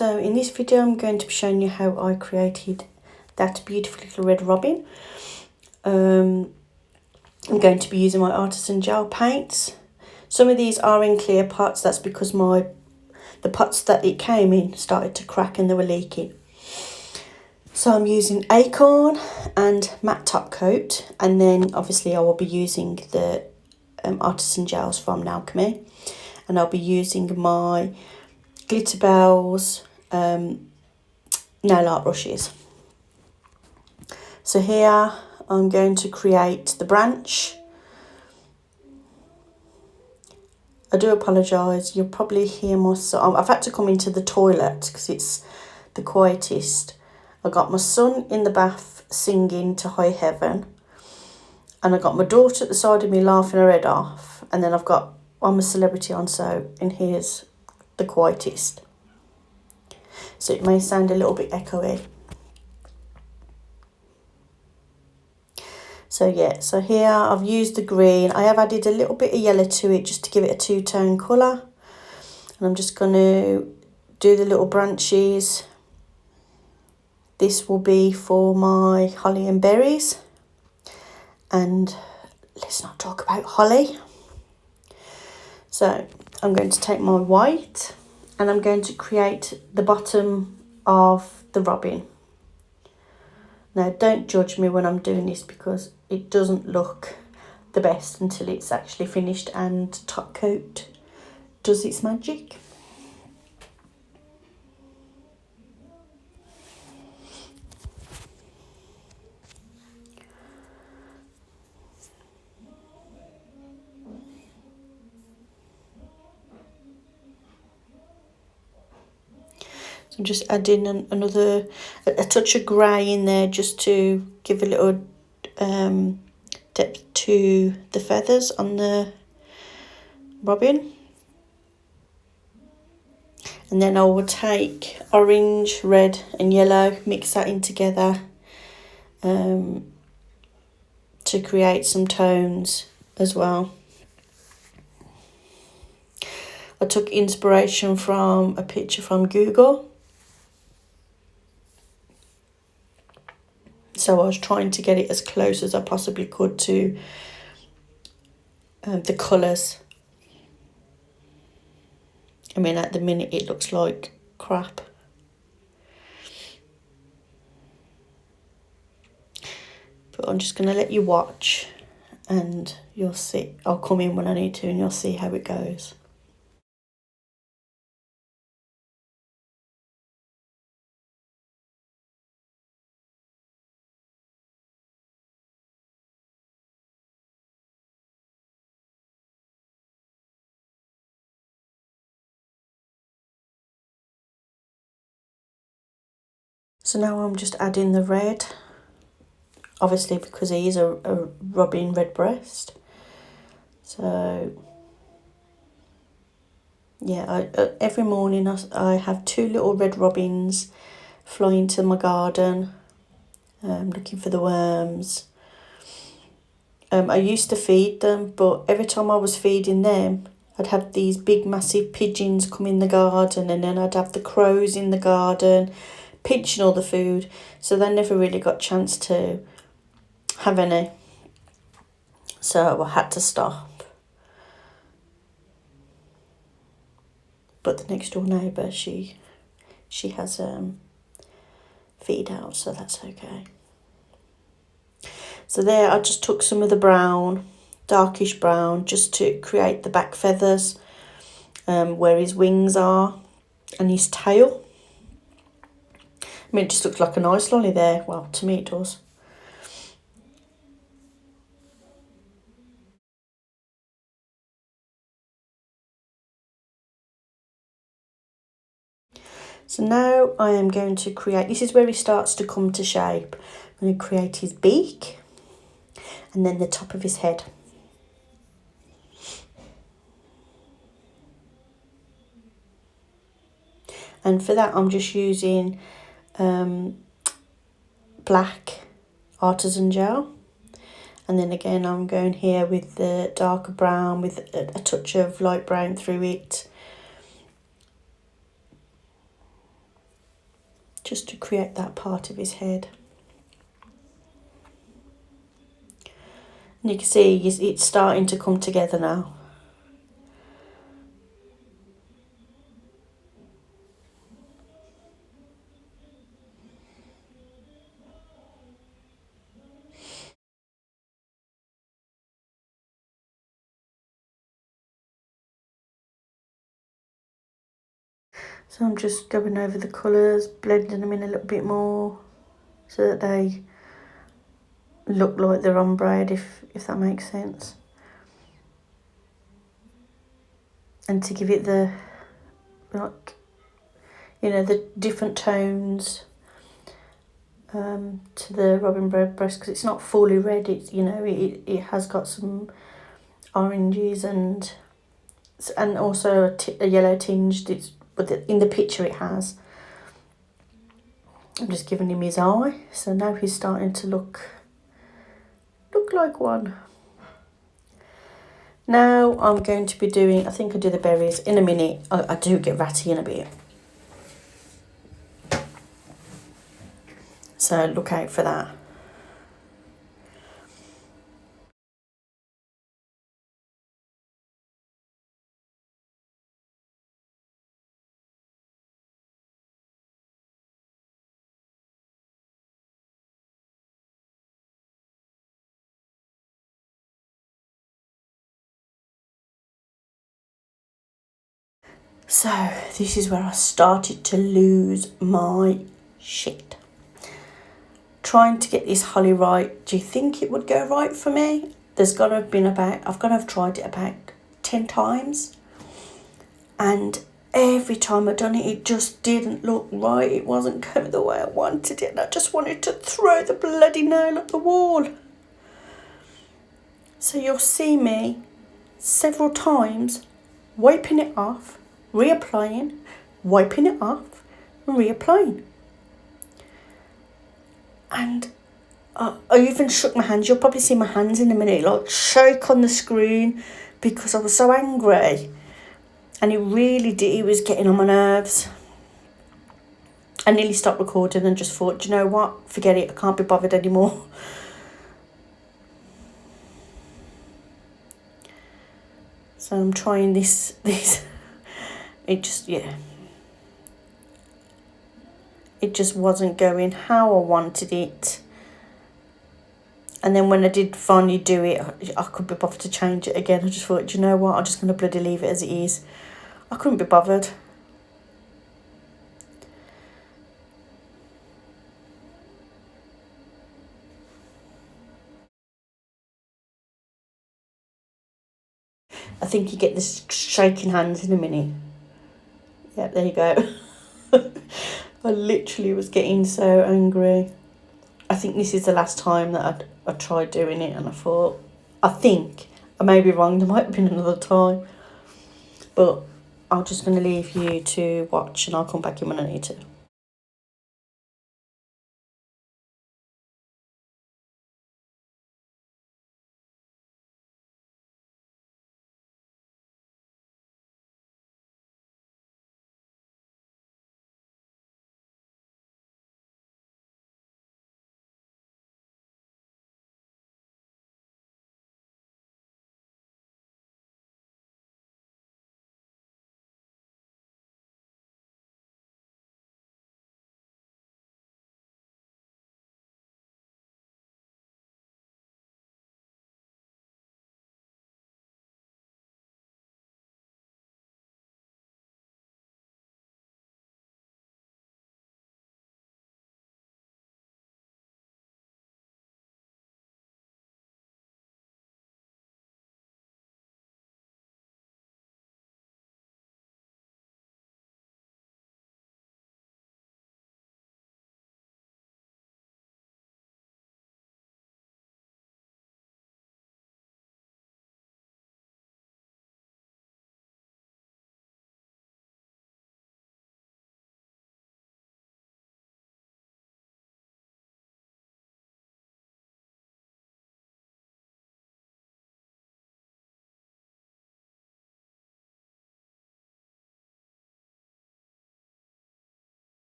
So in this video I'm going to be showing you how I created that beautiful little red robin. I'm going to be using my artisan gel paints. Some of these are in clear pots, that's because the pots that it came in started to crack and they were leaking. So I'm using acorn and matte top coat, and then obviously I will be using the artisan gels from Nailchemy, and I'll be using my Glitterbels nail art brushes. So here I'm going to create the branch. I do apologise, you'll probably hear my son. I've had to come into the toilet because it's the quietest. I got my son in the bath singing to high heaven, and I got my daughter at the side of me laughing her head off, and then I'm a celebrity on, so in here's the quietest. So it may sound a little bit echoey. So yeah, so here I've used the green. I have added a little bit of yellow to it just to give it a two-tone colour. And I'm just going to do the little branches. This will be for my holly and berries. And let's not talk about holly. So I'm going to take my white and I'm going to create the bottom of the robin. Now don't judge me when I'm doing this because it doesn't look the best until it's actually finished and top coat does its magic. So I'm just adding a touch of grey in there just to give a little depth to the feathers on the robin. And then I will take orange, red and yellow, mix that in together to create some tones as well. I took inspiration from a picture from Google. So I was trying to get it as close as I possibly could to the colours. I mean, at the minute it looks like crap. But I'm just going to let you watch and you'll see. I'll come in when I need to and you'll see how it goes. So now I'm just adding the red, obviously because he is a robin redbreast. So yeah, every morning I have two little red robins flying to my garden, looking for the worms. I used to feed them, but every time I was feeding them, I'd have these big massive pigeons come in the garden, and then I'd have the crows in the garden pinching all the food, so they never really got a chance to have any. So I had to stop. But the next door neighbour, she has feed out, so that's okay. So there I just took some of the brown, darkish brown, just to create the back feathers where his wings are and his tail. I mean, it just looks like a nice lolly there. Well, to me it does. So now I am going to create, this is where he starts to come to shape. I'm going to create his beak and then the top of his head. And for that I'm just using black artisan gel. And then again I'm going here with the darker brown with a touch of light brown through it. just to create that part of his head. And you can see it's starting to come together now. So I'm just going over the colours, blending them in a little bit more so that they look like they're ombre, if that makes sense. And to give it the, like, you know, the different tones to the robin redbreast, because it's not fully red. It's, you know, it has got some oranges and also a yellow tinge. But in the picture it has. I'm just giving him his eye, so now he's starting to look like one. Now I'm going to be doing, I think I do the berries in a minute. I do get ratty in a bit, so look out for that. So this is where I started to lose my shit. Trying to get this holly right. Do you think it would go right for me? I've got to have tried it about 10 times. And every time I'd done it, it just didn't look right. It wasn't going the way I wanted it. And I just wanted to throw the bloody nail at the wall. So you'll see me several times wiping it off, reapplying, wiping it off, and reapplying. And I even shook my hands. You'll probably see my hands in a minute, like shake on the screen, because I was so angry. And it really did, it was getting on my nerves. I nearly stopped recording and just thought, do you know what? Forget it, I can't be bothered anymore. So I'm trying this. It just, yeah. It just wasn't going how I wanted it. And then when I did finally do it, I couldn't be bothered to change it again. I just thought, do you know what? I'm just going to bloody leave it as it is. I couldn't be bothered. I think you get this shaking hands in a minute. Yeah, there you go. I literally was getting so angry. I think this is the last time that I tried doing it, and I think, I may be wrong, there might have been another time. But I'm just going to leave you to watch, and I'll come back in when I need to.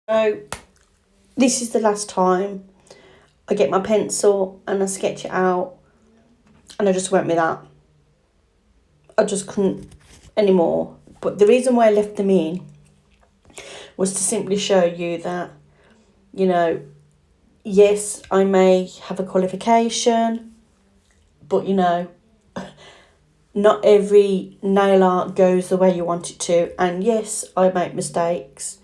So this is the last time I get my pencil and I sketch it out, and I just went with that. I just couldn't anymore. But the reason why I left them in was to simply show you that, you know, yes, I may have a qualification, but, you know, not every nail art goes the way you want it to. And yes, I make mistakes.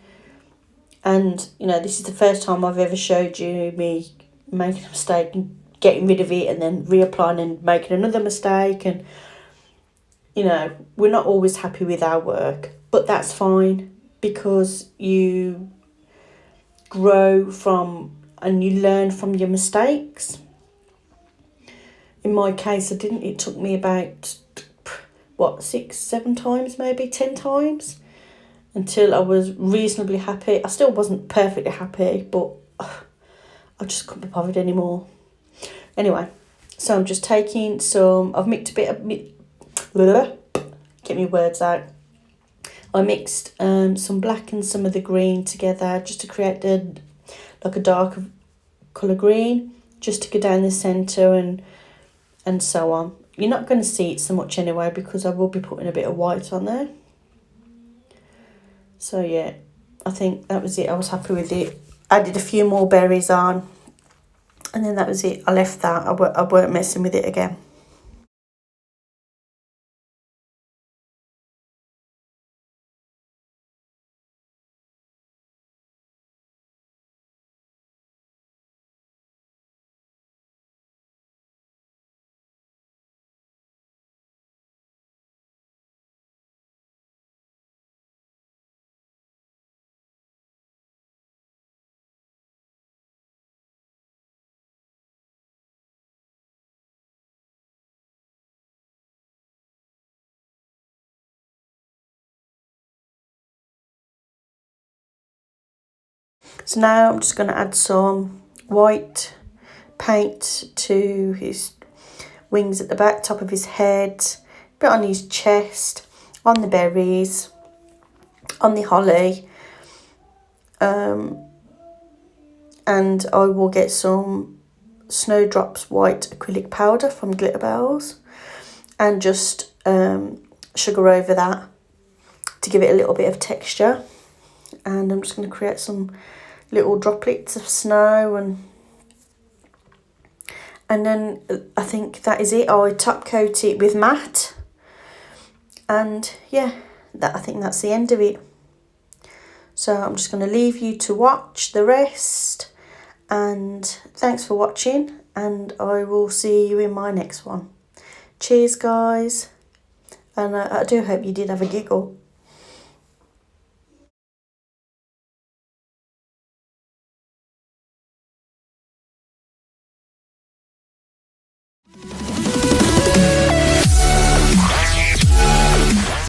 And, you know, this is the first time I've ever showed you me making a mistake and getting rid of it and then reapplying and making another mistake. And, you know, we're not always happy with our work, but that's fine, because you grow from and you learn from your mistakes. In my case, I didn't. It took me about, 6, 7 times, maybe 10 times, until I was reasonably happy. I still wasn't perfectly happy, but I just couldn't be bothered anymore. Anyway, so I'm just taking some, I've mixed a bit of, get me words out. I mixed some black and some of the green together just to create like a dark colour green, just to go down the centre and so on. You're not going to see it so much anyway, because I will be putting a bit of white on there. So yeah, I think that was it. I was happy with it. Added a few more berries on, and then that was it. I left that. I weren't messing with it again. So now I'm just going to add some white paint to his wings at the back, top of his head, a bit on his chest, on the berries, on the holly. And I will get some Snowdrops white acrylic powder from Glitterbels and just sugar over that to give it a little bit of texture. And I'm just going to create some little droplets of snow, and then I think that is it. I top coat it with matte, and yeah, I think that's the end of it. So I'm just going to leave you to watch the rest, and thanks for watching, and I will see you in my next one. Cheers guys, and I do hope you did have a giggle.